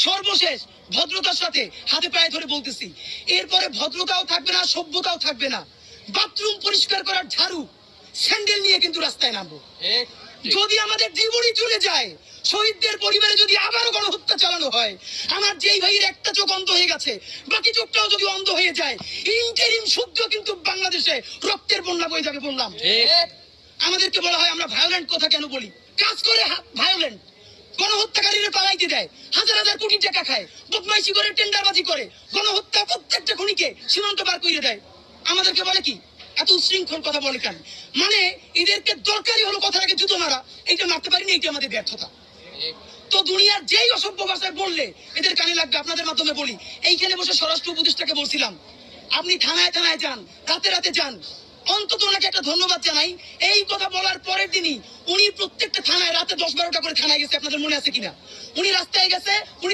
সর্বশেষ ভদ্রতার সাথে হাতে পায়ে ধরে বলতেছি, এরপরে ভদ্রতাও থাকবে না, সভ্যতাও থাকবে না। বাথরুম পরিষ্কার করার ঝাড়ু স্যান্ডেল নিয়ে কিন্তু রাস্তায় নামবো। যদি আমাদের জীবনই চলে যায়, শহীদদের পরিবারে যদি আবারও গণহত্যা চালানো হয়, আমার যেই ভাইয়ের একটা চোখ অন্ধ হয়ে গেছে, বাকি চোখটাও যদি অন্ধ হয়ে যায়, ইন্টারিম সূর্য কিন্তু বাংলাদেশে রক্তের বন্যা বয়ে যাবে। বললাম আমাদেরকে বলা হয় আমরা ভায়োলেন্ট কথা কেন বলি? কাজ করে ভায়োলেন্ট, গণহত্যাকারীরা পালাইতে দেয়, হাজার হাজার কোটি টাকা খায়, বদমাইশি করে, টেন্ডারবাজি করে, গণহত্যা প্রত্যেকটা খুনিকে সীমান্ত পার করে দেয়। আমাদেরকে বলে কি এত উশৃঙ্খল কথা বলে কেন? মানে এদেরকে দরকারি হলো কথার আগে জুতো মারা, এইটা মারতে পারিনি, এইটা আমাদের ব্যর্থতা। তো দুনিয়ার যেই অসভ্য ভাষায় বললে এদের কানে লাগবে। আপনাদের মাধ্যমে বলি, এইখানে বসে স্বরাষ্ট্র উপদেষ্টাকে বলছিলাম, আপনি থানায় থানায় যান, রাতে রাতে যান, অন্তত ওনাকে একটা ধন্যবাদ জানাই। এই কথা বলার পরের দিনই উনি প্রত্যেকটা থানায় রাতে 10-12টা করে থানায় গেছে। আপনাদের মনে আছে কিনা? উনি রাস্তায় গেছে, উনি